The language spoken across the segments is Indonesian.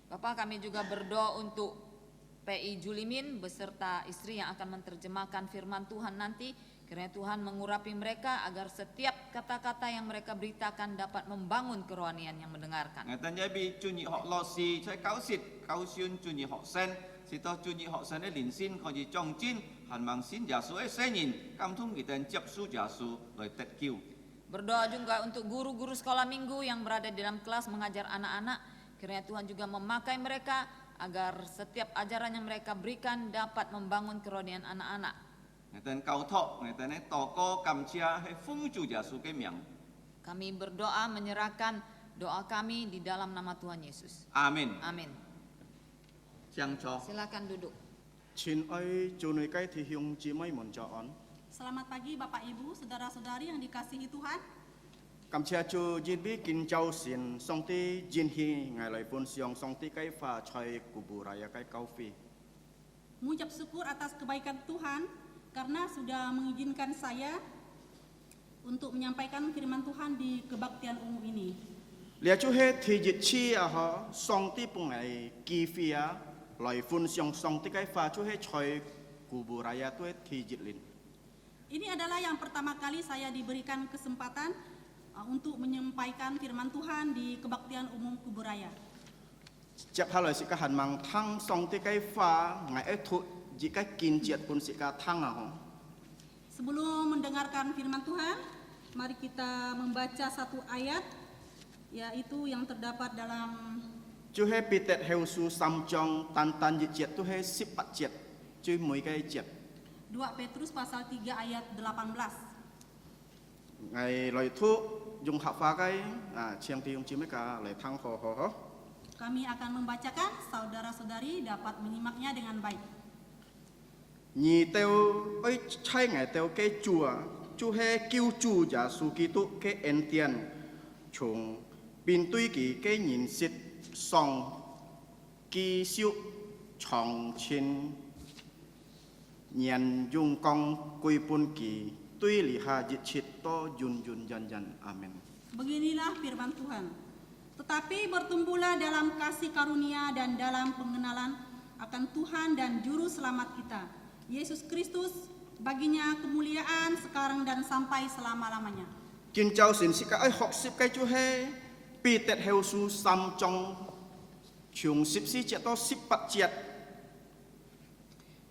Bapak, kami juga berdoa untuk PI Julimin beserta istri yang akan menerjemahkan firman Tuhan nanti. Kiranya Tuhan mengurapi mereka agar setiap kata-kata yang mereka beritakan dapat membangun kerohanian yang mendengarkan. Ngatan jabi cunyi hok losi cai kausiun cunyi hok sen sito cunyi hok sen lin sin kau ji chong jin han mang sin jasu senin kam tung kita ciap su jasu loi tet kiu. Berdoa juga untuk guru-guru sekolah minggu yang berada di dalam kelas mengajar anak-anak. Kiranya Tuhan juga memakai mereka agar setiap ajaran yang mereka berikan dapat membangun kerohanian anak-anak. Ngatan kau tok ngatan toko kam cia he fung ju jasu ke miang. Kami berdoa menyerahkan doa kami di dalam nama Tuhan Yesus. Amin. Amin. Siang cho. Silakan duduk. Selamat pagi Bapak Ibu, saudara-saudari yang dikasihi Tuhan. Cảm chia cho Jin bi kin châu xin song ti Jin hi ngày lại pun siong song ti kai fa choi kuburaya kai kau fi. Mengucap syukur atas kebaikan Tuhan karena sudah mengizinkan saya untuk menyampaikan firman Tuhan di kebaktian umum ini. Lia chu he thi jit chi a ha song ti pung ai ki fi a lại pun siong song ti kai fa chu he choi kuburaya tu he thi jit lin. Ini adalah yang pertama kali saya diberikan kesempatan untuk menyampaikan firman Tuhan di kebaktian umum Kuburaya. Chap ha lai si ka han mang thang song ti kai fa ngai e thu ji ka kin jiat pun si ka thang a ho. Sebelum mendengarkan firman Tuhan, mari kita membaca satu ayat, yaitu yang terdapat dalam Chu he pi tet heu su sam chong tan tan ji jiat tu he sip pat jiat chu mui kai jiat. 2 Petrus pasal 3 ayat 18. Ngày lời thu dùng học phá cái chiang ti dùng chim mấy cả lời thăng ho ho ho. Kami akan membacakan, saudara-saudari dapat menyimaknya dengan baik. Nhì teo ấy chay ngày teo cái chùa chu he kêu chu giả su kỳ tu cái en tiền chung bin tuy kỳ cái nhìn xịt song kỳ siêu chong chin nhận dùng công quy pun kỳ tuy li ha jit chit to yun yun jan jan amen. Beginilah firman Tuhan. Tetapi bertumbuhlah dalam kasih karunia dan dalam pengenalan akan Tuhan dan Juru Selamat kita, Yesus Kristus. Baginya kemuliaan sekarang dan sampai selama-lamanya. Kin chao sin si ka ai hok sip kai chu he pi tet heu su sam chong chung sip si chet to sip pat chet.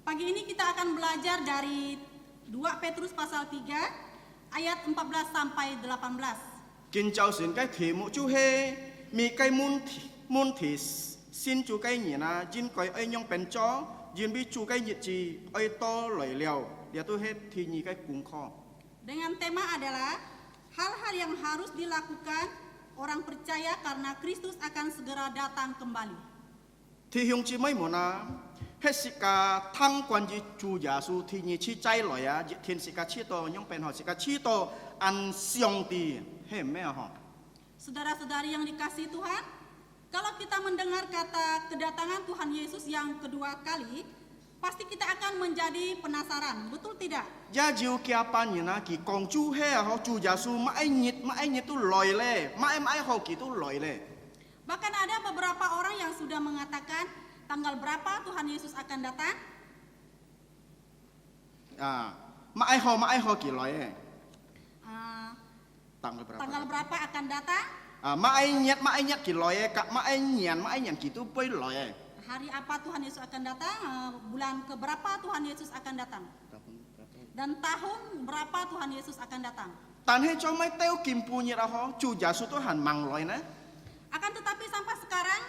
Pagi ini kita akan belajar dari 2 Petrus pasal 3 ayat 14 sampai 18. Kin chao sin cái thi mu chu he mi cái mun thi xin chu cái nhỉ na jin koi ai nhong pen cho jin bi chu cái nhị chi ai to loi liao dia tu he thi nhị cái kung kho. Dengan tema adalah hal-hal yang harus dilakukan orang percaya karena Kristus akan segera datang kembali. Thi hyong chi mai mo na hết sĩ ca thăng quan gì chủ giả su thì nhị chi trái lỏi á dịch thiên sĩ ca chi to nhung pen họ sĩ ca chi to ăn xiong ti he me họ. Saudara-saudari yang dikasihi Tuhan, kalau kita mendengar kata kedatangan Tuhan Yesus yang kedua kali, pasti kita akan menjadi penasaran, betul tidak? Gia jiu kia pan nhị na ki kong chu he họ chủ giả su mà ai nhịt tu lỏi le mà ai họ ki tu lỏi le. Bahkan ada beberapa orang yang sudah mengatakan tanggal berapa Tuhan Yesus akan datang? Mà ai họ ki lỏi le. Tanggal berapa akan datang? Mà ai nhet ki lỏi le ka mà ai nhàn ki tu poi lỏi le. Hari apa Tuhan Yesus akan datang? Bulan keberapa Tuhan Yesus akan datang? Dan tahun berapa Tuhan Yesus akan datang? Tan he cho mai teo kim pu nhị ra ho chủ giả su tu han mang lỏi na. Akan tetapi sampai sekarang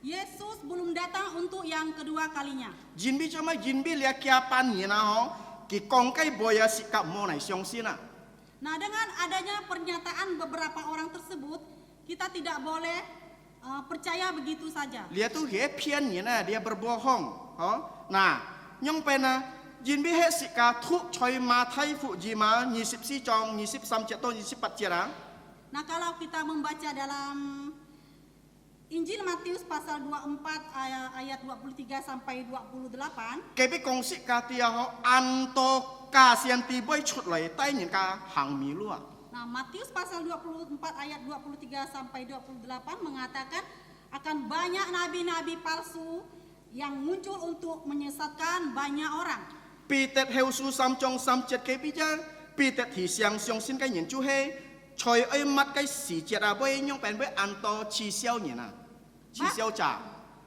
Yesus belum datang untuk yang kedua kalinya. Jin bi cho mai jin bi lia kia pan nhị na ho ki kong kai boya si ka mo nai siong si na. Nah, dengan adanya pernyataan beberapa orang tersebut, kita tidak boleh percaya begitu saja. Dia tu he pian nhị na dia berbohong. Ho. Nah, nyong pen na jin bi he si ka thu choi ma thai fu ji ma 24 chong 23 chet to 24 chet ra. Nah, kalau kita membaca dalam Injil Matius pasal 24 ayat 23 sampai 28. Cái bi kong si ka tia ho an to ka sian ti boy chut lai tai nhị ka hang mi lu. Nah, Matius pasal 24 ayat 23 sampai 28 mengatakan akan banyak nabi-nabi palsu yang muncul untuk menyesatkan banyak orang. 彼得後書3章3節嘅比較，彼得提倡相信嘅人就係在愛物嘅時節啊，會用變為安多恥笑人啊，恥笑者。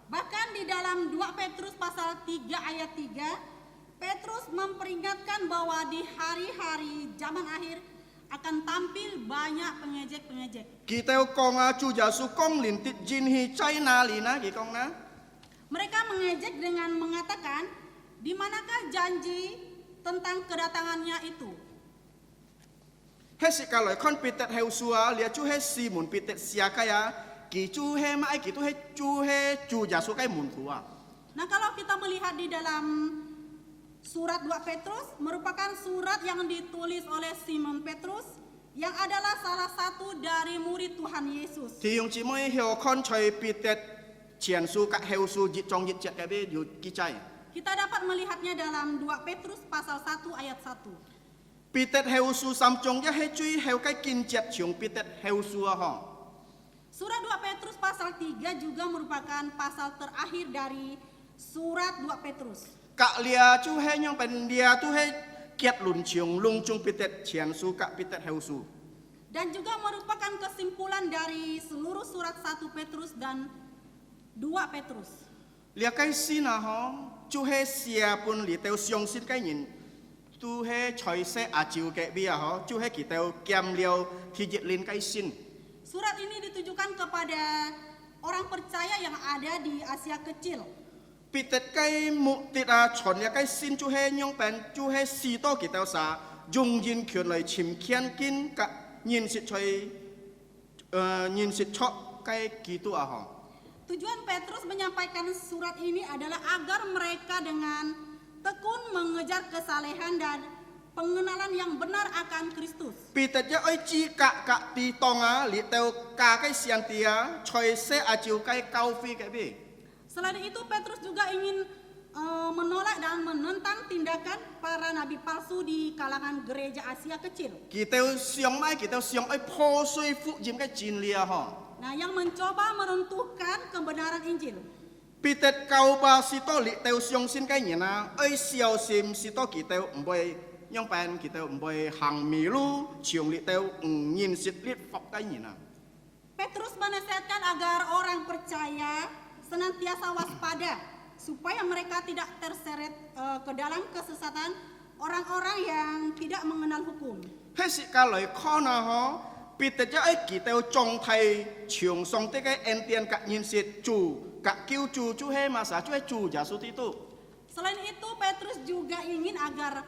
Bahkan di dalam 2 Petrus pasal 3 ayat 3, Petrus memperingatkan bahwa di hari-hari zaman akhir akan tampil banyak pengejek-pengejek. Kita kong Chu Yesu kong lintit jin hi cai na li na ki kong na. Mereka mengejek dengan mengatakan, di manakah janji tentang kedatangannya itu? He si kalau kon pitet he usua lia chu he si mun pitet sia kaya ki chu he mai ki tu he Chu Yesu kai mun tua. Nah, kalau kita melihat di dalam surat 2 Petrus merupakan surat yang ditulis oleh Simon Petrus yang adalah salah satu dari murid Tuhan Yesus. Thì yung chỉ mới hiểu con chơi pitet triển su các hiểu su dịch trong dịch cái bênอยู่กี่ใจ Kita dapat melihatnya dalam 2 Petrus pasal 1 ayat 1. pitet hiểu su sam trong ya he chui hiểu cái kinh dịch chung pitet hiểu su ha. Surat 2 Petrus pasal 3 juga merupakan pasal terakhir dari surat 2 Petrus. Kak lia chu he nyong pen dia tu he kiat lun chung lung chung pitet triển su kak pitet hiểu su. Dan juga merupakan kesimpulan dari seluruh surat 1 Petrus dan 2 Petrus. Lia cái xin à ha chu he sia pun li teo xiong xin cái nhìn tu he choi se a chiu cái bia ha chu he ki teo kiam liao thi dịch lin cái xin. Surat ini ditujukan kepada orang percaya yang ada di Asia Kecil. Pitet cái mục tiết à chọn lia cái xin chu he nhong pen chu he si to ki teo sa dùng yin quyền lời chim kian kin cả nhìn sit choi nhìn sit chok cái ki tu à ha. Tujuan Petrus menyampaikan surat ini adalah agar mereka dengan tekun mengejar kesalehan dan pengenalan yang benar akan Kristus. Pitet ya oi chi ka ti tong a li teo ka cái sian tia choi se a chiu cái cao phi cái bi. Selain itu Petrus juga ingin menolak dan menentang tindakan para nabi palsu di kalangan gereja Asia Kecil. Ki teo siang mai ki teo siang oi po sui fu jim cái jin lia ha. Nah, yang mencoba meruntuhkan kebenaran Injil. Pitet kau ba si to li teo siang sin cái nhìn à oi xiao sim si to ki teo mboi nhong pen ki teo mboi hang mi lu chiong li teo nhìn sit lit fok cái nhìn à. Petrus menasihatkan agar orang percaya senantiasa waspada supaya mereka tidak terseret ke dalam kesesatan orang-orang yang tidak mengenal hukum. He si ka loi khona ho pitet ja ai ki teo chong thai chiong song te cái en tian ka nhìn sit chu ka kiu chu chu he ma sa chu he chu ja su ti tu. Selain itu Petrus juga ingin agar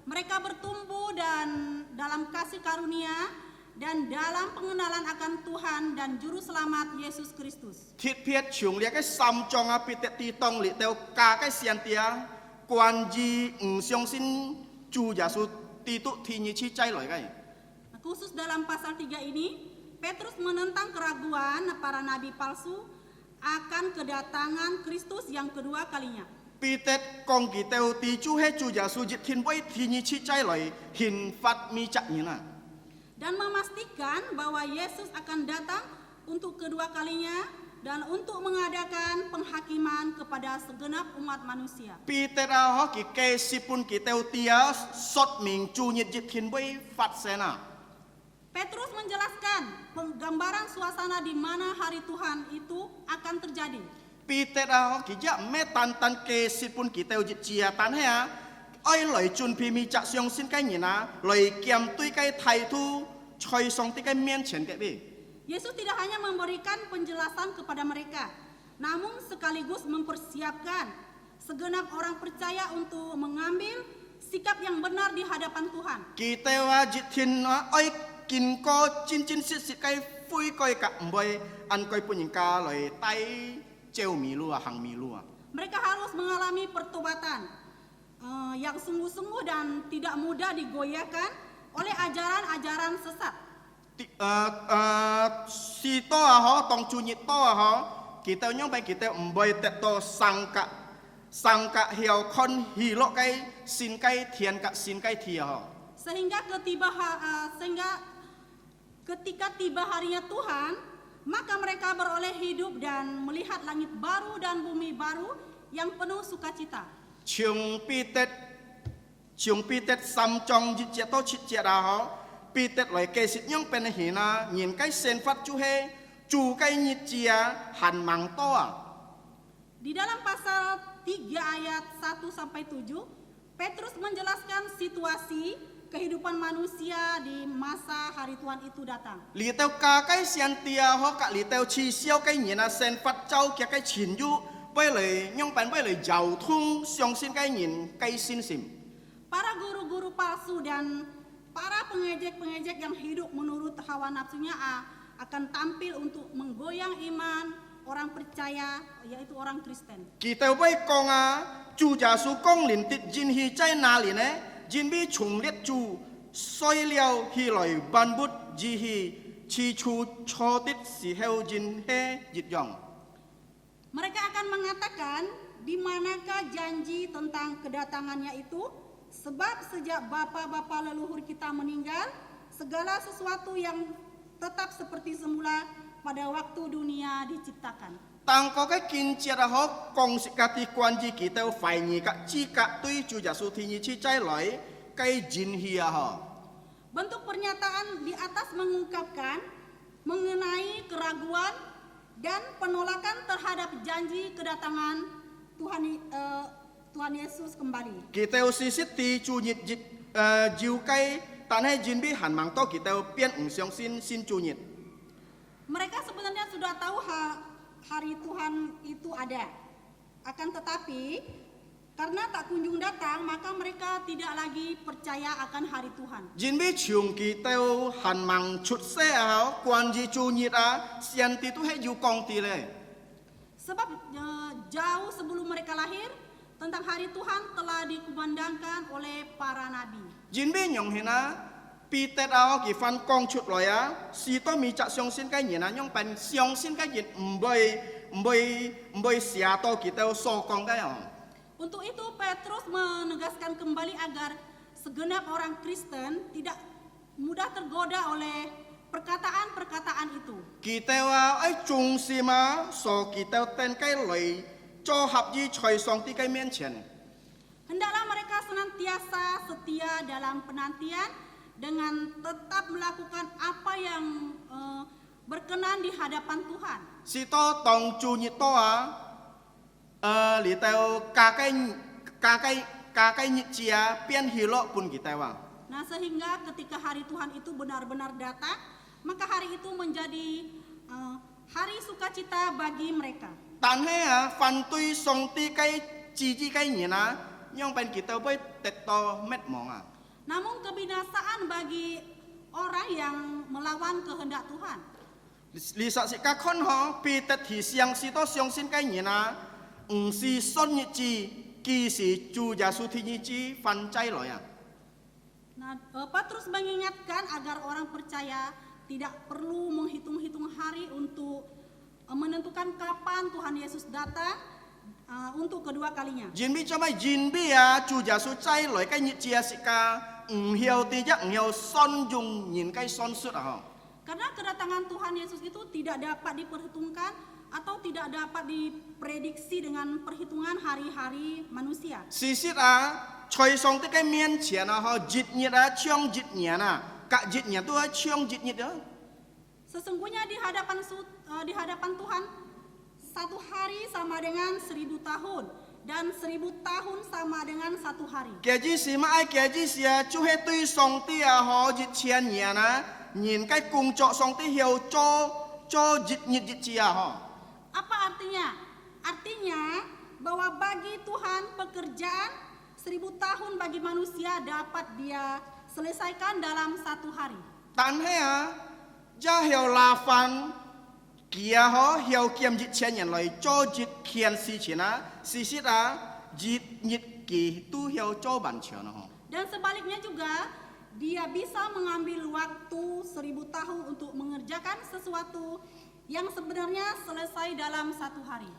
mereka bertumbuh dan dalam kasih karunia dan dalam pengenalan akan Tuhan dan juru selamat Yesus Kristus. Thiết phiết chiong lia cái sam chong a pitet ti tong li teo ka cái sian tia quan ji xiong sin chu ja su ti tu thi ni chi chai loi kai. Khusus dalam pasal 3 ini, Petrus menentang keraguan para nabi palsu akan kedatangan Kristus yang kedua kalinya. Pitet kong ki teo ti chu he chu ja su jit thin boi thi ni chi chai loi hin fat mi chak ni na. Dan memastikan bahwa Yesus akan datang untuk kedua kalinya dan untuk mengadakan penghakiman kepada segenap umat manusia. Pitet a ho ki ke sipun ki teo tia sot ming chu nyit jit thin boi fat sena. Petrus menjelaskan penggambaran suasana di mana hari Tuhan itu akan terjadi. Pitet a ho ki ja me tan tan ke sipun ki teo jit chia tan he a oi loi chun pi mi chak xiong sin cái nhìn à loi kiam tui cái thai thu choi song ti cái mien chen cái bi. Yesus tidak hanya memberikan penjelasan kepada mereka, namun sekaligus mempersiapkan segenap orang percaya untuk mengambil sikap yang benar di hadapan Tuhan. Kita wajib tin oi kin ko chin chin sit sit cái phui coi cả boy an coi pun yang ka loi tai jeu mi lu hang mi lu. Mereka harus mengalami pertobatan yang sungguh-sungguh dan tidak mudah digoyahkan oleh ajaran-ajaran sesat. Si to a ho tong chu nyit to a ho kita nyong bai kita boy tet to sangka hiao kon hi lo cái sin cái thian ka sin cái thia ho. Sehingga ketika tiba harinya Tuhan, maka mereka beroleh hidup dan melihat langit baru dan bumi baru yang penuh sukacita. 從彼得3章1節到7節啊，彼得來解釋樣變現啊，人該先發就係主該日子啊，盼望多啊。 Di dalam pasal 3 ayat 1 sampai 7, Petrus menjelaskan situasi kehidupan manusia di masa hari Tuhan itu datang. 里頭加該先啲啊，可里頭至少該人啊，先發走嘅該前於，為嚟樣變為嚟交通相信該人該信心。 Para guru-guru palsu dan para pengejek-pengejek yang hidup menurut hawa nafsunya akan tampil untuk menggoyang iman orang percaya, yaitu orang Kristen. Kita會講啊，主耶穌講連的人係在哪裡呢？人比從列主衰了起來萬物只係起初初的時候人係一樣。 Mereka akan mengatakan, di manakah janji tentang kedatangannya itu? Sebab sejak bapa-bapa leluhur kita meninggal, segala sesuatu yang tetap seperti semula pada waktu dunia diciptakan. Tang có cái kinh chia ra họ công sự các tí quan gì kỳ tao phải nhị các chi các tuy chủ giả số thì nhị chi trái lỗi cái jin hia họ. Bentuk pernyataan di atas mengungkapkan mengenai keraguan dan penolakan terhadap janji kedatangan Tuhan Yesus kembali. Kỳ tao sisit tí chủ nhị jiu cái tan hay jin bi hàn mang to kỳ tao biến ủng xiong xin chủ nhị. Mereka sebenarnya sudah tahu hari Tuhan itu ada. Akan tetapi karena tak kunjung datang, maka mereka tidak lagi percaya akan hari Tuhan. Jin bi chung kỳ tao hàn mang chút xe áo quan gì chủ nhị xian tí tu hay jiu kong tí le. Sebab jauh sebelum mereka lahir, tentang hari Tuhan telah dikumandangkan oleh para nabi. Jin bi nyong hina Peter áo kỳ phan công chút rồi á, si tôi mi chặt xiong xin cái nhìn á, nhong bên xiong xin cái nhìn mbơi xia to kỳ tao so công cái à. Untuk itu Petrus menegaskan kembali agar segenap orang Kristen tidak mudah tergoda oleh perkataan-perkataan itu. Kỳ tao ấy trung si mà so kỳ tao tên cái lời cho hợp gì chơi song tí cái miên tiền. Hendaklah mereka senantiasa setia dalam penantian dengan tetap melakukan apa yang berkenan di hadapan Tuhan. Si to tong chu nhị to li tao cả cái nhị chia biến hilo pun kỳ tao à. Nah, sehingga ketika hari Tuhan itu benar-benar datang, maka hari itu menjadi hari sukacita bagi mereka. Tan hay phan tuy song tí cái chi cái nhìn á, nhong bên kỳ tao với tết to mét mong à. Namun kebinasaan bagi orang yang melawan kehendak Tuhan. Lý sợ sĩ các con họ bị tật thì siang si to siang xin cái nhìn à, si son nhị chi kỳ si chu gia su thì nhị chi phan chay rồi à. Nah, Petrus mengingatkan agar orang percaya tidak perlu menghitung-hitung hari untuk menentukan kapan Tuhan Yesus datang untuk kedua kalinya. Jin bi cho mày jin bi à chu gia su chay rồi cái nhị chi si ka hiểu tí chắc hiểu son dùng nhìn cái son suốt à. Karena kedatangan Tuhan Yesus itu tidak dapat diperhitungkan atau tidak dapat diprediksi dengan perhitungan hari-hari manusia. Sisit chơi xong tới cái miên tiền họ jit nhiệt chiong jit nhiệt cả jit nhiệt tu chiong jit nhiệt đó. Sesungguhnya di hadapan Tuhan satu hari sama dengan 1000 tahun dan 1000 tahun sama dengan satu hari. Cái gì xí mà ai cái gì xí chú hết tuy xong tí họ jit tiền nhiệt nhìn cái cung trọ xong tí hiểu cho jit nhiệt jit chia họ. Apa artinya? Artinya bahwa bagi Tuhan pekerjaan 1000 tahun bagi manusia dapat dia selesaikan dalam satu hari. Tan hay gia hiểu là phan kia họ hiểu kiêm jit tiền nhận lời cho jit kiên si tiền si sit jit nhiệt kỳ tu hiểu cho bản tiền họ. Dan sebaliknya juga dia bisa mengambil waktu 1000 tahun untuk mengerjakan sesuatu yang sebenarnya selesai dalam satu hari.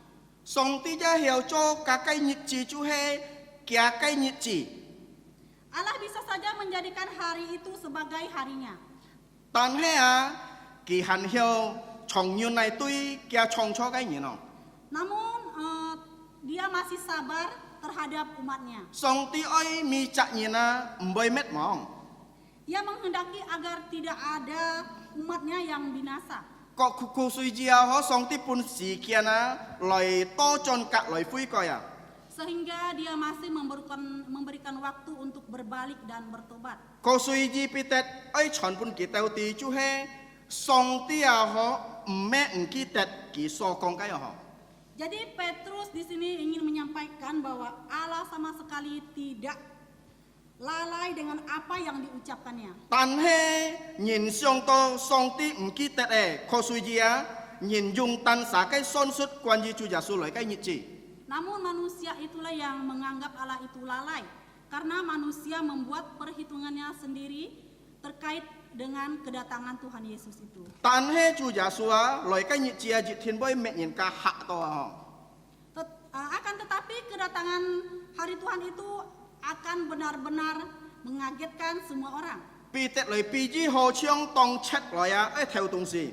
Xong tí gia hiểu cho các cái nhịp chỉ chú hay kia cái nhịp chỉ. Allah bisa saja menjadikan hari itu sebagai harinya. Tan hay kỳ hàn hiểu chong nyun nai tui kia chong cho cái nhìn nó Namun dia masih sabar terhadap umatnya. song ti oi mi chak nhìn na mboi met mong Ia menghendaki agar tidak ada umatnya yang binasa. có khu suy gia ho song ti pun si kia na loi to chon kak loi phui coi à Sehingga dia masih memberikan waktu untuk berbalik dan bertobat. có suy di pitet oi chon pun ki teo ti chu he song ti a ho me ng ki tet ki so kong cái ho Jadi Petrus di sini ingin menyampaikan bahwa Allah sama sekali tidak lalai dengan apa yang diucapkannya. tan he nhìn xiong to song ti ng ki tet e có suy gia nhìn dung tan sa cái son sut quan di chu gia su loi cái nhị chi Namun manusia itulah yang menganggap Allah itu lalai karena manusia membuat perhitungannya sendiri terkait dengan kedatangan Tuhan Yesus itu. tan he chu gia su a loi cái nhị chi a ji thiên boi me nhìn ka ha to ho Akan tetapi kedatangan hari Tuhan itu akan benar-benar mengagetkan semua orang. pi tet loi pi ji ho chiong tong chet loi a ai theo tung si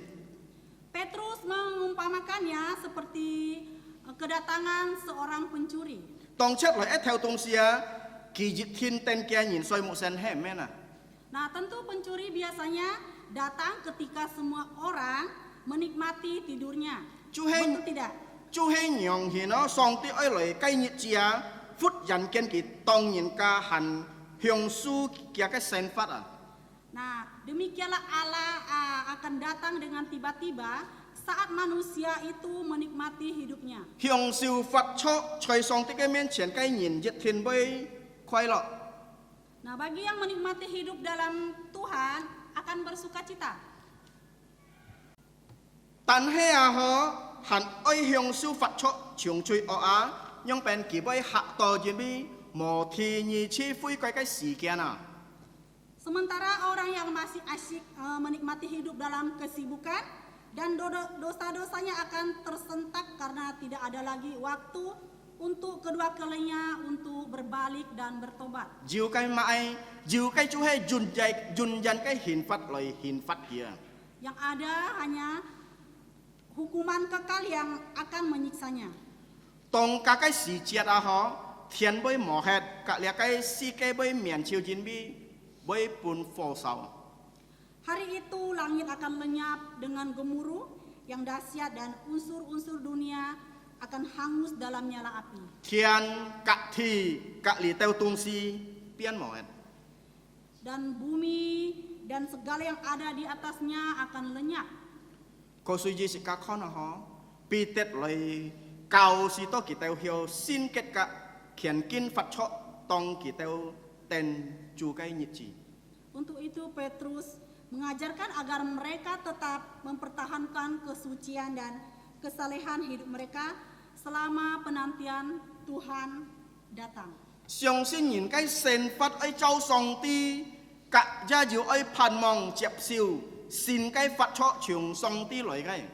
Petrus mengumpamakannya seperti kedatangan seorang pencuri. tong chet loi ai theo tung si a ki ji thiên ten kia nhìn soi mu sen he me na Nah, tentu pencuri biasanya datang ketika semua orang menikmati tidurnya. Chu Heng. Betul tidak? chu he nyong hi no song ti oi loi cái nhị chi a phút dàn kiên ki tong nhìn ka han hyong su kia cái sen phát à Nah, demikianlah Allah akan datang dengan tiba-tiba saat manusia itu menikmati hidupnya. hyong su phát cho choi song ti cái miên chen cái nhìn ji thiên boi khoai lo Nah, bagi yang menikmati hidup dalam Tuhan akan bersuka cita. tan he a ho han oi hyong su phát cho chung chui o a nhong pen ki boi ha to jin bi mo thi nhị chi phui cái si kia na Sementara orang yang masih asyik menikmati hidup dalam kesibukan dan dosa-dosanya akan tersentak karena tidak ada lagi waktu untuk kedua kalinya untuk berbalik dan bertobat. jiu cái chu he jun jan cái hin phát loi hin phát kia Yang ada hanya hukuman kekal yang akan menyiksanya. tong ka cái si chiat a ho thiên boi mo het ka lia cái si cái boi mian chiu jin bi boi pun fo sao Hari itu langit akan lenyap dengan gemuruh yang dahsyat dan unsur-unsur dunia akan hangus dalam nyala api. thiên ka thi ka li teo tung si pian mo het Dan bumi dan segala yang ada di atasnya akan lenyap. ko sui ji si ka khon a ho pi tet loi cao si to ki teo hiao xin kết ka khian kin phát cho tong ki teo ten chu cái nhị chi Untuk itu Petrus mengajarkan agar mereka tetap mempertahankan kesucian dan kesalehan hidup mereka selama penantian Tuhan datang.相信人cái sen phát ấy châu song ti cả gia diệu ấy pan mong chẹp siêu xin cái phát cho trường song ti lỗi cái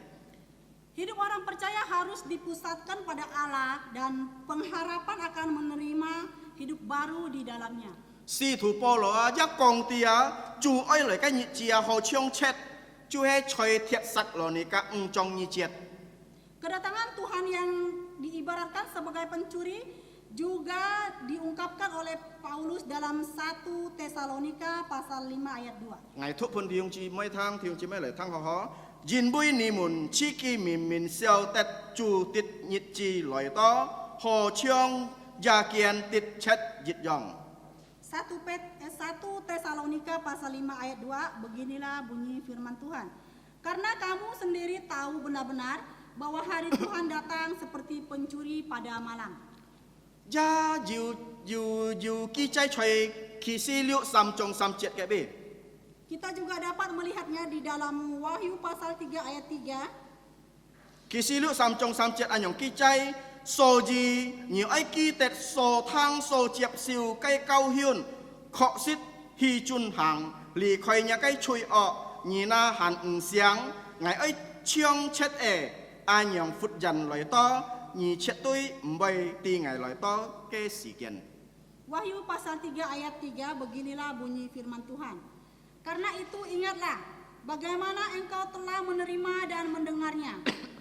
Hidup orang percaya harus dipusatkan pada Allah dan pengharapan akan menerima hidup baru di dalamnya. si thủ po lo giác con ti á chú ấy lỗi cái nhị chia hồ chiong chết chú hay chơi thiệt sạch lo này cả trong nhị chết Kedatangan Tuhan yang diibaratkan sebagai pencuri juga diungkapkan oleh Paulus dalam 1 Tesalonika pasal 5 ayat 2. ngày thuốc phân thiong chi mấy thang thiong chi mấy lời thang họ jin bui ni mun chi ki min xiao tet chu tit nhị chi lỗi to hồ chiong gia kian tit chết dịch dòng 1 Tesalonika pasal 5 ayat 2, beginilah bunyi firman Tuhan. Karena kamu sendiri tahu benar-benar bahwa hari Tuhan datang seperti pencuri pada malam. gia diu ki chai choi ki si liu sam chong sam chet cái bê Kita juga dapat melihatnya di dalam Wahyu pasal 3 ayat 3. ki si liu sam chong sam chet anyong ki chai so ji nhiều ai ki tet so thang so chep siu cái cao hiun kho sit hi chun hàng li khoi nya cái chui ọ nhị na han xiang ngày ấy chiong chet e anyong phut jan loi to nhị chet tôi mbay ti ngày loi to cái sự kiện Wahyu pasal 3 ayat 3, beginilah bunyi firman Tuhan. Karena itu ingatlah bagaimana engkau telah menerima dan mendengar sebenarnya.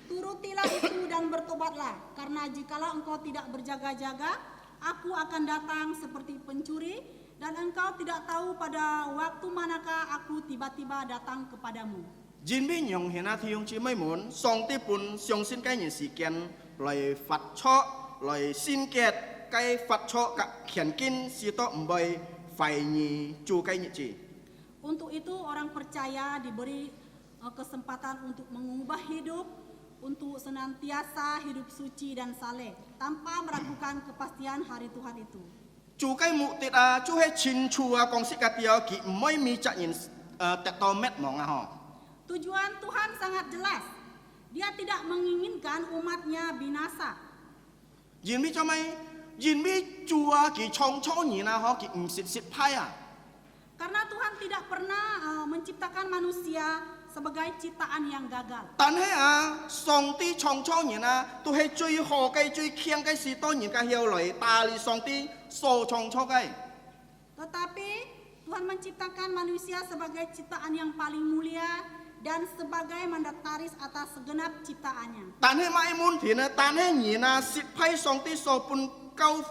Turutilah itu dan bertobatlah, karena jikalau engkau tidak berjaga-jaga, aku akan datang seperti pencuri, dan engkau tidak tahu pada waktu manakah aku tiba-tiba datang kepadamu. Jin bi nhung hiện na thi yung chi mấy muốn song ti pun xiong xin cái những sự kiện lời phật cho lời xin kiệt cái phật cho cả khiển kin si to mbay phải nhì chu cái nhị chi. Untuk itu orang percaya diberi kesempatan untuk mengubah hidup, untuk senantiasa hidup suci dan saleh, tanpa meragukan kepastian hari Tuhan itu. Chu cái mục tiêu à chu hay chin chu à công sĩ cái tiêu kỹ mấy mi chắc nhìn tẹt to mét mong à ho. Tujuan Tuhan sangat jelas. Dia tidak menginginkan umatnya binasa. Jin bi cho mấy jin bi chu à kỹ chong chong nhìn à ho kỹ sit sit phai à. Karena Tuhan tidak pernah menciptakan manusia sebagai ciptaan yang gagal. Tan hay à song ti chong chong nhìn à tu hay chui ho cái chui khiêng cái si to nhìn cái hiếu lời ta li song ti so chong chong cái. Tetapi Tuhan menciptakan manusia sebagai ciptaan yang paling mulia dan sebagai mandataris atas segenap ciptaannya. Tan hay mai mun thì nó tan hay nhìn à sit phai song ti so pun cao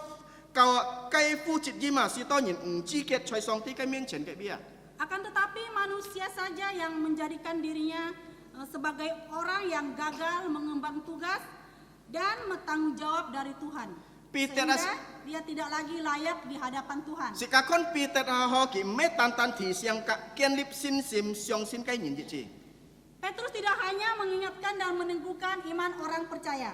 cao cái phu chit gì mà si to nhìn chi kiệt choi song ti cái miếng chén cái bia. Akan tetapi manusia saja yang menjadikan dirinya sebagai orang yang gagal mengemban tugas dan bertanggung jawab dari Tuhan. Sehingga dia tidak lagi layak di hadapan Tuhan. Si kakon Peter ho ki me tan tan thi siang ka kian lip sin sim siong sin kai nyin ji. Petrus tidak hanya mengingatkan dan meneguhkan iman orang percaya.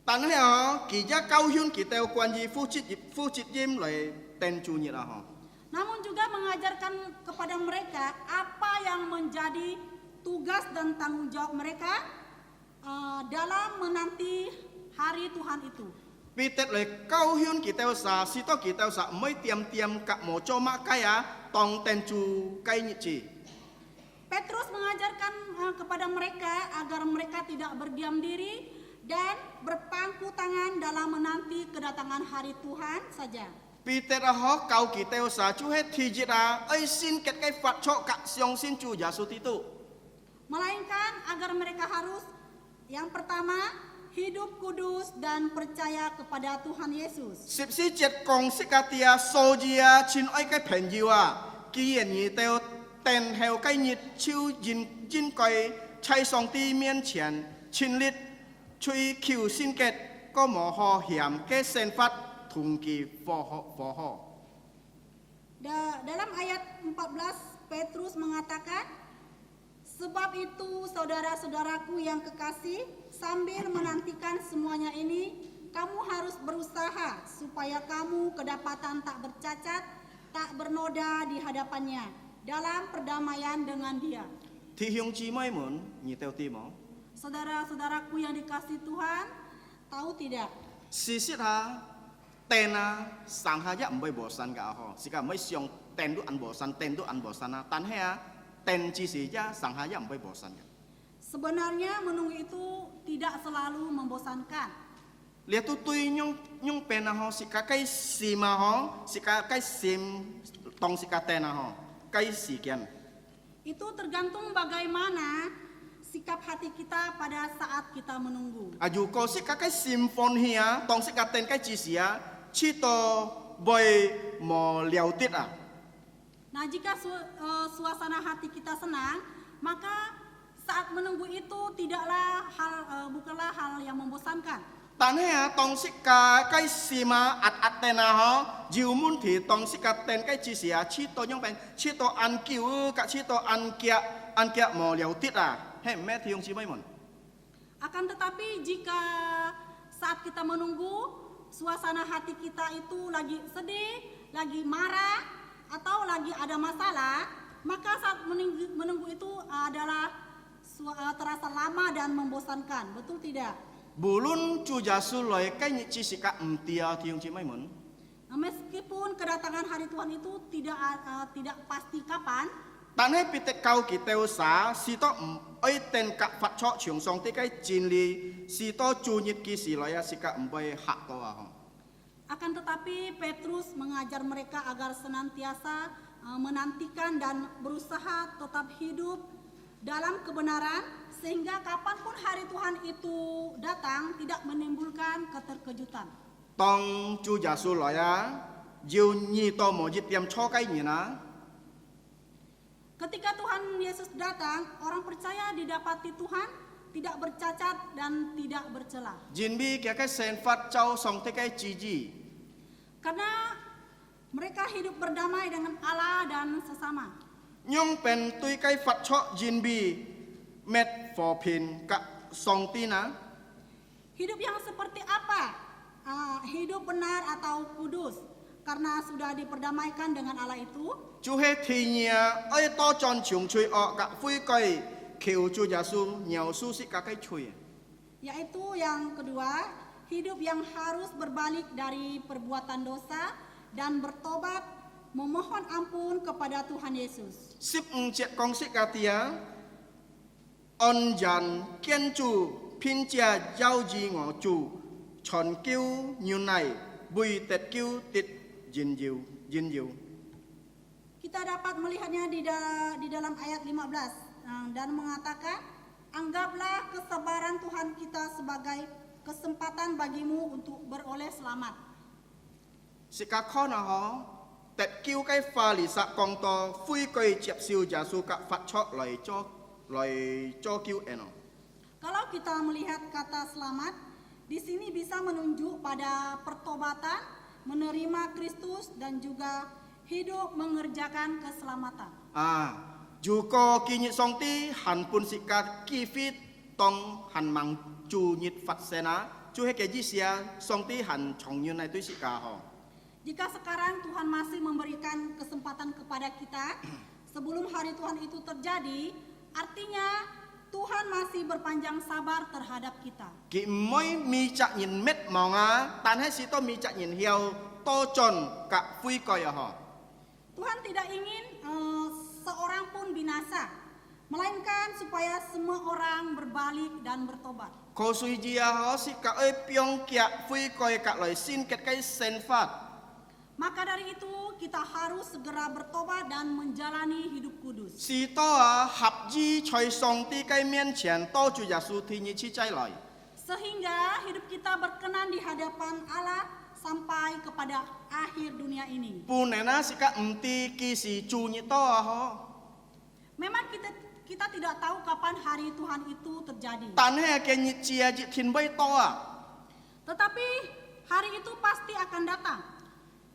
Tan he ho ki ja kau hyun ki teo kwan ji fu chit yim lai ten chu nyi la ho. Namun juga mengajarkan kepada mereka apa yang menjadi tugas dan tanggung jawab mereka dalam menanti hari Tuhan itu. Peter lai kau hyun ki teo sa si to ki teo sa mới tiam ka mo cho ma kai a tong ten chu kai nyi ji. Petrus mengajarkan kepada mereka agar mereka tidak berdiam diri dan berpangku tangan dalam menanti kedatangan hari Tuhan saja. Peter ho kau ki teo sa chu he thi ji a ai sin ket kai fat cho ka siong sin chu ya su ti tu. Melainkan agar mereka harus yang pertama hidup kudus dan percaya kepada Tuhan Yesus. Sip si jet kong si ka tia so ji a chin ai kai pen ji wa ki yen ni teo ten heo cái nhịp chiêu jin coi chay song ti miên chén chin lit chui kiu xin kết có mỏ ho hiểm cái sen phát thùng kỳ phò ho. Dalam ayat 14 Petrus mengatakan, sebab itu saudara-saudaraku yang kekasih, sambil menantikan semuanya ini, kamu harus berusaha supaya kamu kedapatan tak bercacat, tak bernoda di hadapannya, dalam perdamaian dengan Dia. Thì hiong chi mai mun ni teo ti mo. Saudara-saudaraku yang dikasih Tuhan, tahu tidak? Si sit ha ten a sang ha ya mboi bo san ga ho. Si ka mai siong ten du an bo san na tan he a ten chi si ya sang ha ya mboi bo san. Sebenarnya menunggu itu tidak selalu membosankan. Lihat tu tui nyong pen ho si ka kai si ma ho si ka kai sim tong si ka ten ho. Kai si kian. Itu tergantung bagaimana sikap hati kita pada saat kita menunggu. Aju ko si ka kai simfoni a tong si ka ten kai chi si a chi to boy mo liao tit a. Nah, jika suasana hati kita senang, maka saat menunggu itu bukanlah hal yang membosankan. Tan he a tong si ka kai si ma at ten a ho jiu mun thi tong si ka ten kai chi si a chi to nyong pen chi to an kiu ka chi to an kia mo liao tit a. He me thi yong chi mai mon. Akan tetapi jika saat kita menunggu, suasana hati kita itu lagi sedih, lagi marah, atau lagi ada masalah, maka saat menunggu itu adalah terasa lama dan membosankan. Betul tidak? Bulun chu jasu loi kai ni chi si ka tia thi yong chi mai mon. Nah, meskipun kedatangan hari Tuhan itu tidak pasti kapan, Tan he pitek kau ki teo sa si to oi ten ka fat cho chiong song ti kai jin li si to chu nyit ki si loi si ka mboi hak to a ho. akan tetapi Petrus mengajar mereka agar senantiasa menantikan dan berusaha tetap hidup dalam kebenaran sehingga kapanpun hari Tuhan itu datang tidak menimbulkan keterkejutan. Tong Chúa Giêsu lại Diêu nhi to một dịp tiêm cho cái gì na. Ketika Tuhan Yesus datang, orang percaya didapati Tuhan tidak bercacat dan tidak bercela. Jin bi cái sen phát châu song thế cái chỉ gì. Karena mereka hidup berdamai dengan Allah dan sesama. Nhưng pen tuy cái phát cho jin bi met for pin cả song ti na. Hidup yang seperti apa? Hidup benar atau kudus? Karena sudah diperdamaikan dengan Allah itu. Chúa hết thì nhia ấy to tròn trường chui ọ cả phui cây kêu Chúa Giêsu nhau su sĩ cả cái chui. Yaitu yang kedua, hidup yang harus berbalik dari perbuatan dosa dan bertobat memohon ampun kepada Tuhan Yesus. Sip chết con sĩ cả tia on dàn kiên chủ pin chia giao gì ngõ chủ tròn kêu như này bùi tết kêu tít jin diu. Kita dapat melihatnya di dalam ayat 15 dan mengatakan, anggaplah kesabaran Tuhan kita sebagai kesempatan bagimu untuk beroleh selamat. Sĩ cả khó nào họ tết kêu cái pha lì sạ con to phui cây chẹp siêu Giêsu cả phát cho lời cho kêu eno. Kalau kita melihat kata selamat, di sini bisa menunjuk pada pertobatan, menerima Kristus dan juga hidup mengerjakan keselamatan. Dù có kỳ nhị song ti hẳn pun sĩ cả kỳ phi tông hẳn mang chủ nhị phát xe ná chú hết cái gì xia song ti hẳn chong như này tôi sĩ cả họ. Jika sekarang Tuhan masih memberikan kesempatan kepada kita sebelum hari Tuhan itu terjadi, artinya Tuhan masih berpanjang sabar terhadap kita. Kì mới mi chặt nhìn mét mong tan hết sĩ to mi chặt nhìn hiao to tròn cả phui coi họ. Tuhan tidak ingin seorang pun binasa, melainkan supaya semua orang berbalik dan bertobat. Cô suy dia họ sĩ cả ơi piong kia phui coi cả lời xin cái sen phát. Maka dari itu kita harus segera bertobat dan menjalani hidup kudus. Sĩ to hợp di choi song ti cái miên chén to Chúa Giêsu thì như chi trái lời. Sehingga hidup kita berkenan di hadapan Allah sampai kepada akhir dunia ini. Pun nena sĩ cả ti ki si chu như to họ. Memang kita tidak tahu kapan hari Tuhan itu terjadi. Tan he ke như chia ji thin bay to Tetapi hari itu pasti akan datang.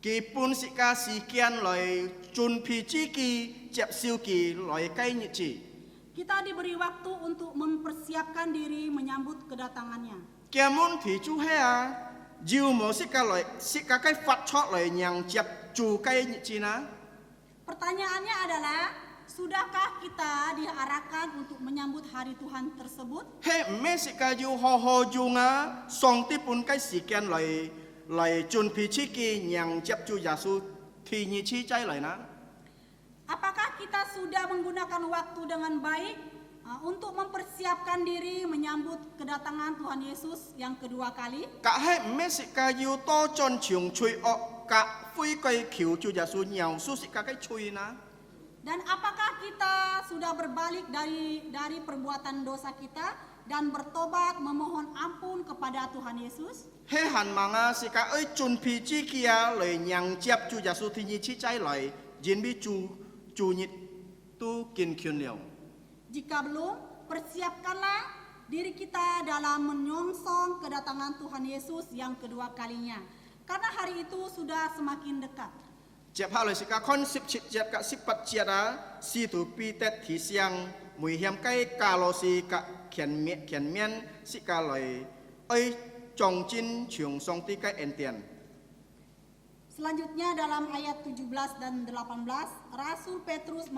Kỳ pun sĩ ca sĩ kian lời chun pi chi ki chẹp siêu kỳ lời cây như chỉ. Kita diberi waktu untuk mempersiapkan diri menyambut kedatangannya. Kia môn thì chú he Diêu mô sĩ ca cái phát cho lời nhàng chẹp chu cây như chỉ na. Pertanyaannya adalah, sudahkah kita diarahkan untuk menyambut hari Tuhan tersebut? He me sĩ ca diêu ho ju nga song ti pun cái sĩ kian lời chun pi chi ki nhàng chẹp Chúa Giêsu thì như chi trái lời na. Apakah kita sudah menggunakan waktu dengan baik untuk mempersiapkan diri menyambut kedatangan Tuhan Yesus yang kedua kali? Cả he me sĩ ca diêu to tròn trường chui ọ cả phui cây kiu Chúa Giêsu nhau su sĩ ca cái chui na. Dan apakah kita sudah berbalik dari perbuatan dosa kita dan bertobat memohon ampun kepada Tuhan Yesus? He hẳn mà sĩ ca ơi chun pi chi kia lời nhàng chẹp Chúa Giêsu thì như chi trái lời diễn bi chu nhị tu kiên kiên liao. Jika belum, persiapkanlah diri kita dalam menyongsong kedatangan Tuhan Yesus yang kedua kalinya. Karena hari itu sudah semakin dekat. Chẹp hạ lời sĩ ca con sip chit chẹp cả sip pat chẹp si tu pi tết thì siang mùi hiểm cái cà lô si cả khiển miên sĩ ca lời ơi trong chín trường song ti cái en tiền. Selanjutnya dalam ayat 17 dan 18, Rasul Petrus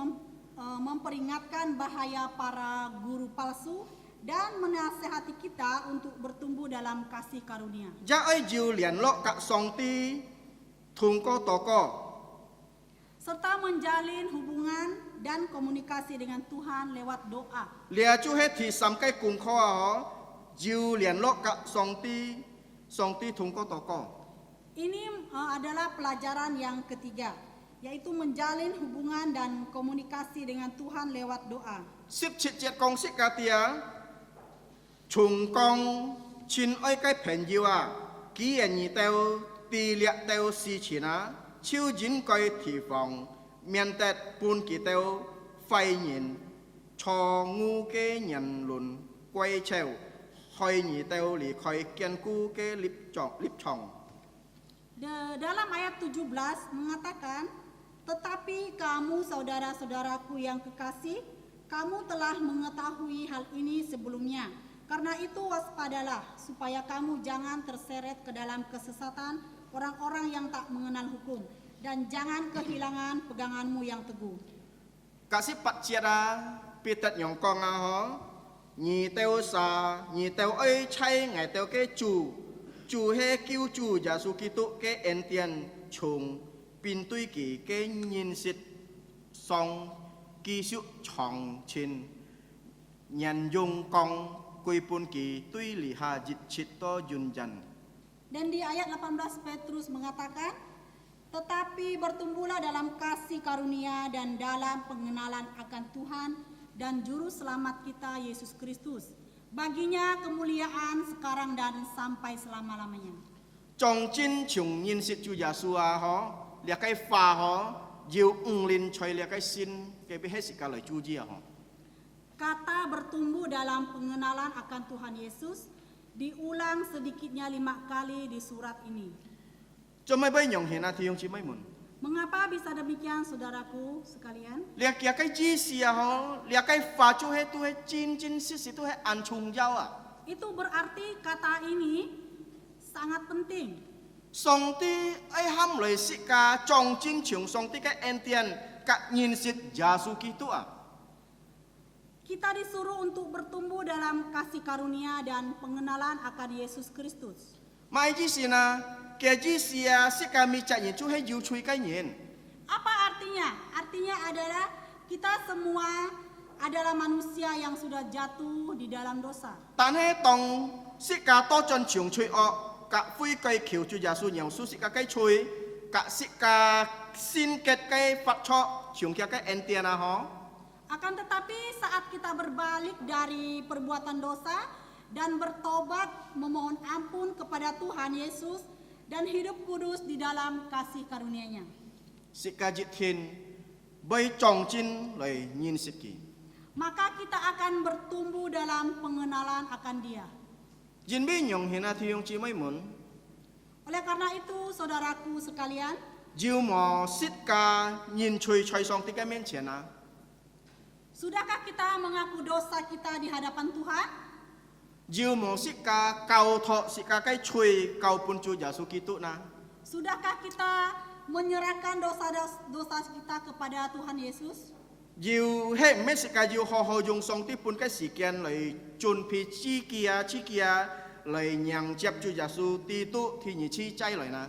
memperingatkan bahaya para guru palsu dan menasehati kita untuk bertumbuh dalam kasih karunia. Ja ơi diêu liền lọ cả song ti thùng co to co. Serta menjalin hubungan dan komunikasi dengan Tuhan lewat doa. Lia chú hết thì sắm cái cùng kho họ diêu liền lọ cả song ti thùng co to co. Ini adalah pelajaran yang ketiga, yaitu menjalin hubungan dan komunikasi dengan Tuhan lewat doa. Sip chit chit kong sik katia 從講親愛嘅朋友啊，既然你到地列到事前啊，超人該提防，免得半佢到肺炎錯誤嘅人論歸潮，害你到離開堅固嘅立場。 Dalam ayat 17 mengatakan, tetapi kamu saudara-saudaraku yang kekasih, kamu telah mengetahui hal ini sebelumnya. Karena itu waspadalah, supaya kamu jangan terseret ke dalam kesesatan orang-orang yang tak mengenal hukum, dan jangan kehilangan peganganmu yang teguh. Kasih pat ciara pitat nhong con à ho, nhị teo sa, nhị teo ấy chay ngày teo cái chủ he kêu chủ giả su Kitô cái en tiền chung pin tuy kỳ cái nhìn xịt song kỳ sự chong chin nhân dùng con quy pun kỳ tuy lì hà dịch chit to yun jan. Dan di ayat 18 Petrus mengatakan, tetapi bertumbuhlah dalam kasih karunia dan dalam pengenalan akan Tuhan dan Juru Selamat kita Yesus Kristus. Baginya kemuliaan sekarang dan sampai selama-lamanya. Trong chính chung nhìn xịt chủ giả su à ho, liệt cái pha ho, diệu linh chơi liệt cái sin cái bị hết sự cả lời chủ gì ho. Kata bertumbuh dalam pengenalan akan Tuhan Yesus diulang sedikitnya 5 kali di surat ini. Cho mấy bây nhong hiện à thì ông chỉ mấy muốn. Mengapa bisa demikian saudaraku sekalian? Lihat cái gì xia ho, lihat cái pha chú hết tu hết chín xịt tu hết ăn chung nhau à. Itu berarti kata ini sangat penting. Song ti ai ham lời xịt cả trong chính chung song ti cái en tiền cả nhìn xịt Yesus Kitô à. Kita disuruh untuk bertumbuh dalam kasih karunia dan pengenalan akan Yesus Kristus. Mai ji sina, cái gì xia xịt kami chạy nhìn chú hết yêu chui cái nhìn. Apa artinya? Artinya adalah kita semua adalah manusia yang sudah jatuh di dalam dosa. Tan hết tông xịt cả to chân chung chui ọ, cả phui cây kiều chú Yesus nhiều su xịt cả cái chui, cả xịt cả xin kết cái phát cho chung kia cái en tiền à ho. Akan tetapi saat kita berbalik dari perbuatan dosa dan bertobat memohon ampun kepada Tuhan Yesus dan hidup kudus di dalam kasih karunia-Nya. Xịt cả dịch thiên, bay trong chính lời nhìn xịt kỳ. Maka kita akan bertumbuh dalam pengenalan akan Dia. Jin bi nhong hiện à thì ông chỉ mấy muốn. Oleh karena itu, saudaraku sekalian, Jiu mò xịt cả nhìn chui chui song ti cái men chén à. sudahkah kita mengaku dosa kita di hadapan Tuhan? Jiu mò xịt cả cao thọ xịt cả cái chui cao pun chu Yesus Kitô na. Sudahkah kita menyerahkan dosa kita kepada Tuhan Yesus? Jiu hết mấy xịt cả jiu ho dùng song ti pun cái sự kiện lời chun phi chi kia lời nhang chép chu Yesus Kitô thì nhị chi chay lời na.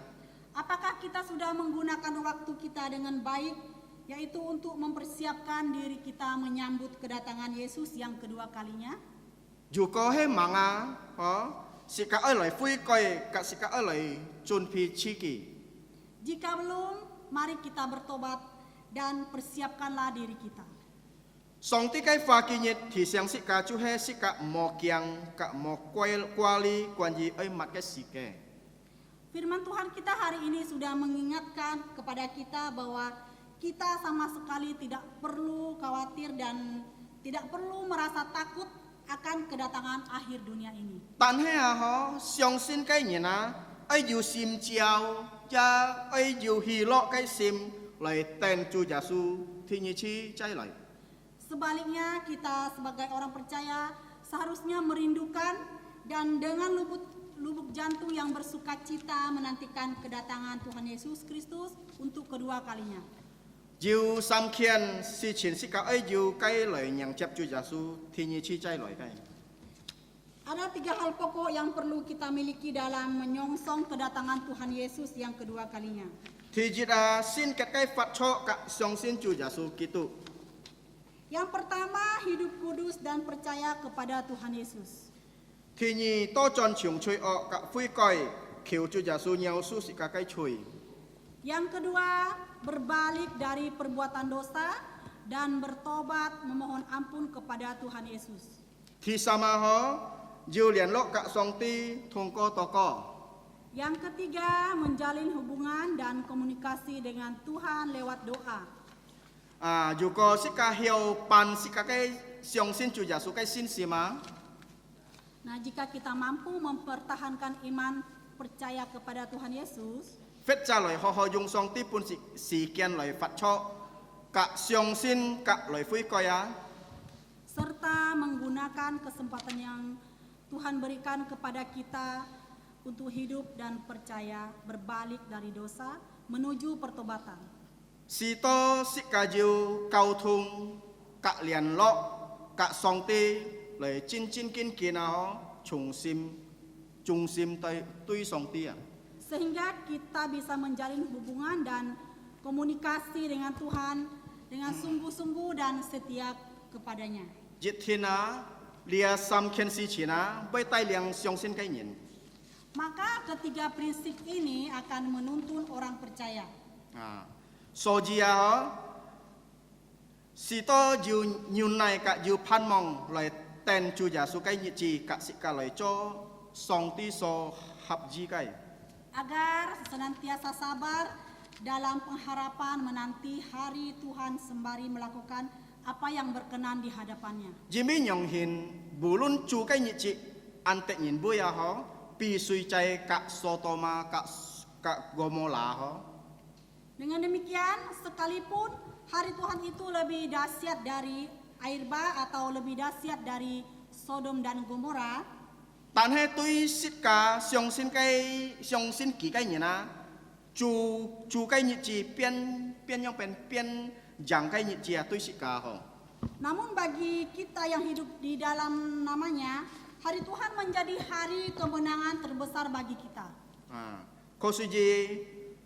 Apakah kita sudah menggunakan waktu kita dengan baik, yaitu untuk mempersiapkan diri kita menyambut kedatangan Yesus yang kedua kalinya? Dù có hết mạng à, xịt cả lời phui coi cả xịt cả lời chun phi chi kỳ. Jika belum, mari kita bertobat dan persiapkanlah diri kita. Song ti cái pha kỳ nhiệt thì sang xịt cả chú hết xịt cả mò kiang cả mò quali quan gì ấy mặt cái xịt kè. Firman Tuhan kita hari ini sudah mengingatkan kepada kita bahwa kita sama sekali tidak perlu khawatir dan tidak perlu merasa takut akan kedatangan akhir dunia ini. Tan he à ho, xiong xin cái nhiệt na, ấy dù sim chiao, cha ấy dù hì lọ cái sim, lại tên chu Yesus thì như chi chay lại. Sebaliknya kita sebagai orang percaya seharusnya merindukan dan dengan lubuk jantung yang bersukacita menantikan kedatangan Tuhan Yesus Kristus untuk kedua kalinya. Jiu sam kian si chin si ka ai jiu cái lời nhang chép chu Yesus thì như chi chay lại cái. Ada 3 hal pokok yang perlu kita miliki dalam menyongsong kedatangan Tuhan Yesus yang kedua kalinya. Thì chỉ là xin cái phát cho cả song xin chu Yesus Kitô. Yang pertama, hidup kudus dan percaya kepada Tuhan Yesus. Thì nhì to tròn chiong chui ọ cả phui coi kiều chu Yesus nhau su si ka cái chui. Yang kedua, berbalik dari perbuatan dosa dan bertobat memohon ampun kepada Tuhan Yesus. Thì sama ho jiu lian lo kak song ti thong ko toko. Yang ketiga, menjalin hubungan dan komunikasi dengan Tuhan lewat doa. Juga sika hiu pan sika kai siong sin cu Yesus kai sin sima. Nah, jika kita mampu mempertahankan iman percaya kepada Tuhan Yesus, Fet cha loi ho ho jung song ti pun si kian loi fat cho kak siong sin kak loi fui koya. serta menggunakan kesempatan yang Tuhan berikan kepada kita untuk hidup dan percaya berbalik dari dosa menuju pertobatan. Si to sika jiu kau thung kak lian lo kak song ti loi chin chin kin kinao chung sim tui song ti. Sehingga kita bisa menjalin hubungan dan komunikasi dengan Tuhan dengan sungguh-sungguh dan setia kepadanya. Jit hina lia sam ken si china bai tai liang siong sin kai nyin. Maka ketiga prinsip ini akan menuntun orang percaya. So jia si to jiu nyun nai kak jiu pan mong loi ten chu Yesus kai nyi chi kak sika loi cho song ti so hap ji kai. Agar senantiasa sabar dalam pengharapan menanti hari Tuhan sembari melakukan apa yang berkenan di hadapannya. Jimi nyong hin bulun chu kai nyi chi ante nyin bu ya ho pi sui cai kak Sodoma kak Gomora ho. Dengan demikian, sekalipun hari Tuhan itu lebih dahsyat dari air bah atau lebih dahsyat dari Sodom dan Gomora, Tan he tui sit ka siong sin ki kai nyi na chu kai nyi chi pian yang pian jang kai nyi chi tui sit ka ho. namun bagi kita yang hidup di dalam namanya, hari Tuhan menjadi hari kemenangan terbesar bagi kita. Ko su ji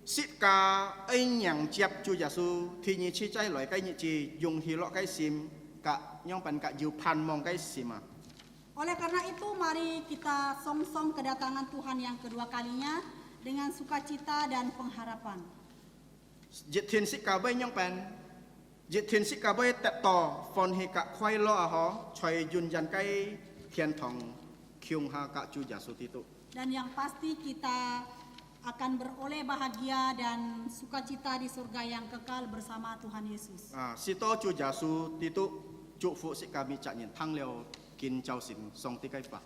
sit ka ai nyang chiap chu Yesus thi nyi chi chai loi kai nyi chi yung hi lo kai sim ka nyong pan ka jiu pan mong kai sim. Oleh karena itu, mari kita song-song kedatangan Tuhan yang kedua kalinya dengan sukacita dan pengharapan. Jit thiên sit ka bai nyong pan jit thiên sit ka bai tet to fon hi ka khwai lo a ho choi yun jan kai thian thong kyung ha ka chu Yesus titu. Dan yang pasti kita akan beroleh bahagia dan sukacita di surga yang kekal bersama Tuhan Yesus. Si to chu Yesus titu chu fu sit ka mi cha nyin thang leo kin chau sin song ti kai pa.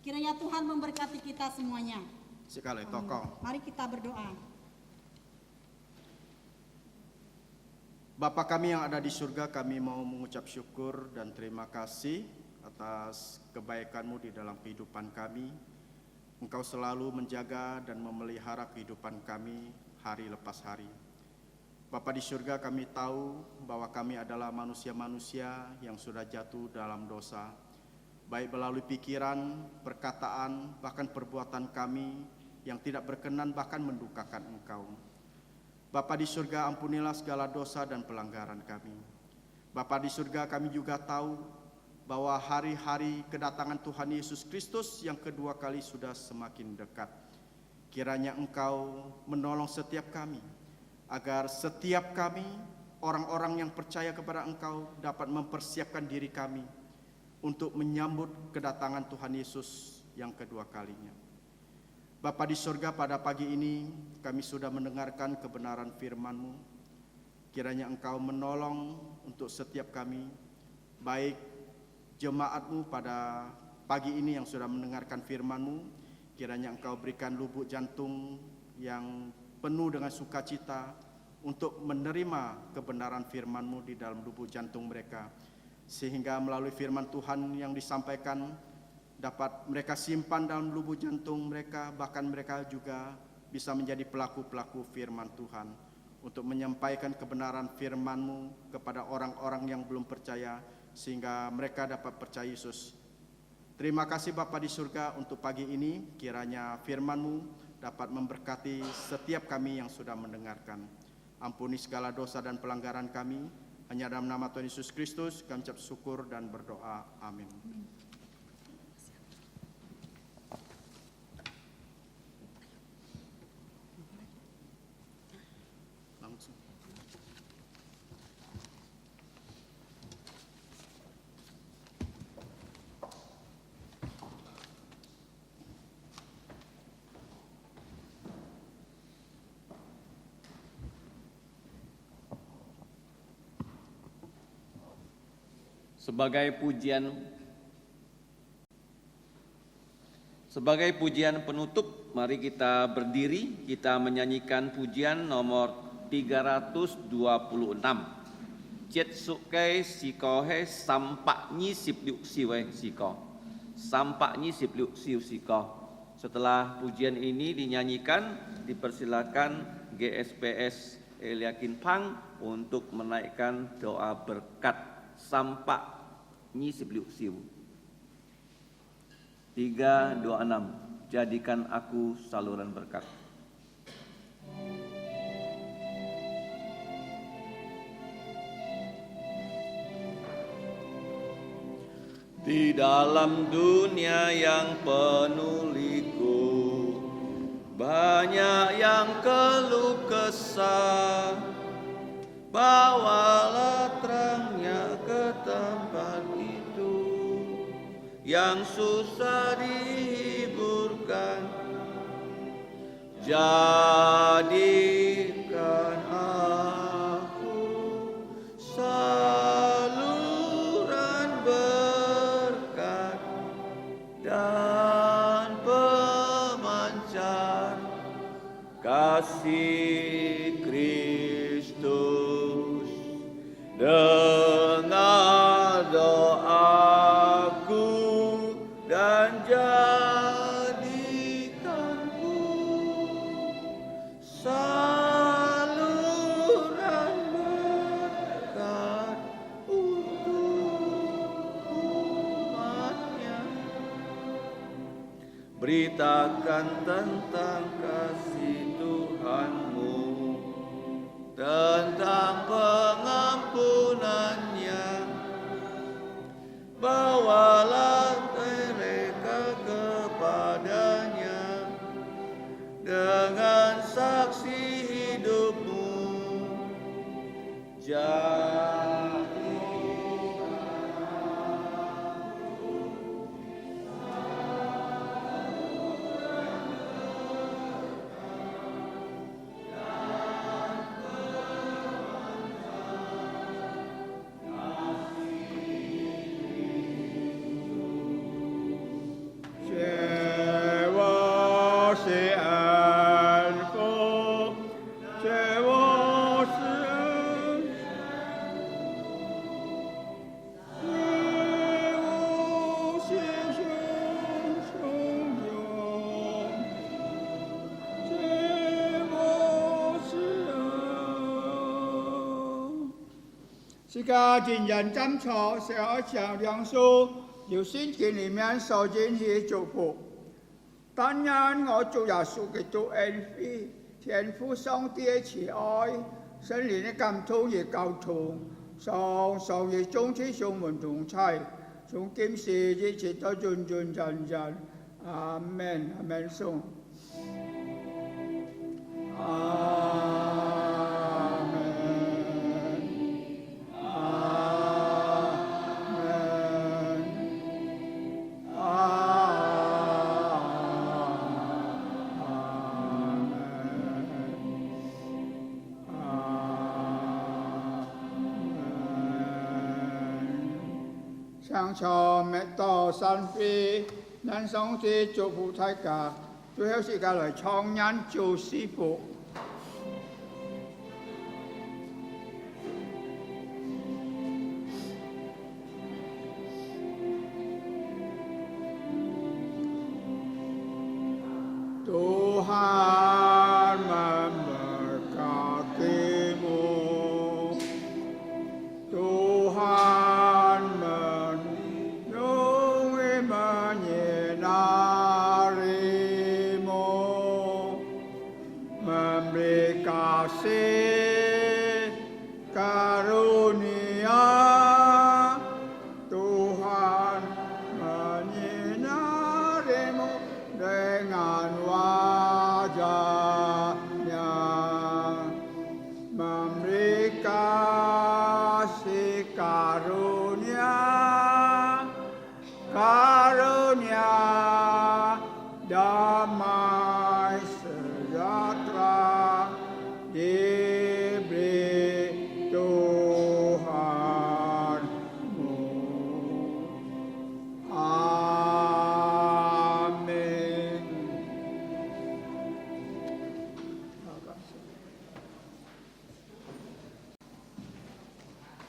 Kiranya Tuhan memberkati kita semuanya. Sit ka loi toko. Mari kita berdoa. Bapa kami yang ada di surga, kami mau mengucap syukur dan terima kasih atas kebaikan-Mu di dalam kehidupan kami. Engkau selalu menjaga dan memelihara kehidupan kami hari lepas hari. Bapa di surga, kami tahu bahwa kami adalah manusia-manusia yang sudah jatuh dalam dosa, baik melalui pikiran, perkataan, bahkan perbuatan kami yang tidak berkenan bahkan mendukakan Engkau. Bapa di surga, ampunilah segala dosa dan pelanggaran kami. Bapa di surga, kami juga tahu bahwa hari-hari kedatangan Tuhan Yesus Kristus yang kedua kali sudah semakin dekat. Kiranya Engkau menolong setiap kami, agar setiap kami, orang-orang yang percaya kepada Engkau, dapat mempersiapkan diri kami untuk menyambut kedatangan Tuhan Yesus yang kedua kalinya. Bapa di surga, pada pagi ini kami sudah mendengarkan kebenaran firman-Mu. Kiranya Engkau menolong untuk setiap kami, baik jemaat-Mu pada pagi ini yang sudah mendengarkan firman-Mu. Kiranya Engkau berikan lubuk jantung yang penuh dengan sukacita untuk menerima kebenaran firman-Mu di dalam lubuk jantung mereka, sehingga melalui firman Tuhan yang disampaikan dapat mereka simpan dalam lubuk jantung mereka, bahkan mereka juga bisa menjadi pelaku-pelaku firman Tuhan untuk menyampaikan kebenaran firman-Mu kepada orang-orang yang belum percaya, sehingga mereka dapat percaya Yesus. Terima kasih Bapa di surga untuk pagi ini, kiranya firman-Mu dapat memberkati setiap kami yang sudah mendengarkan. Ampuni segala dosa dan pelanggaran kami, hanya dalam nama Tuhan Yesus Kristus kami ucap syukur dan berdoa. Amin. Langsung. Sebagai pujian penutup, mari kita berdiri, kita menyanyikan pujian nomor 326. Jet sukai siko he sampak nyisip liuk siwe siko. Sampak nyisip liuk siu siko. Setelah pujian ini dinyanyikan, dipersilakan GSPS Eliakin Pang untuk menaikkan doa berkat sampak nyisip liuk siu. 326, jadikan aku saluran berkat. Di dalam dunia yang penuh liku, banyak yang keluh kesah. Bawalah terangnya ke tempat itu yang susah dihiburkan. Jadikan aku saluran berkat dan pemancar kasih Kristus. Dengar doaku dan jadikanku saluran berkat untuk umatnya. Beritakan tentang kasih Tuhanmu, tentang pengampunannya. Bawalah mereka kepadanya dengan saksi hidupmu.这个今人占错，是要强梁树，有圣经里面所进去祝福。但愿我主耶稣基督恩惠、天父上帝的慈爱、圣灵的感动与交通，上与众子相们同在，从今时一直到永永远远。阿门，阿门，颂。上朝灭道三飞，南上之祝福大家，最後時間來唱人做師傅。Tuhan memberkatimu, Tuhan melindungi menyinarimu, memberi kasih karunia. Tuhan menyinarimu dengan wajahnya, memberi kasih karunia, karunia damai.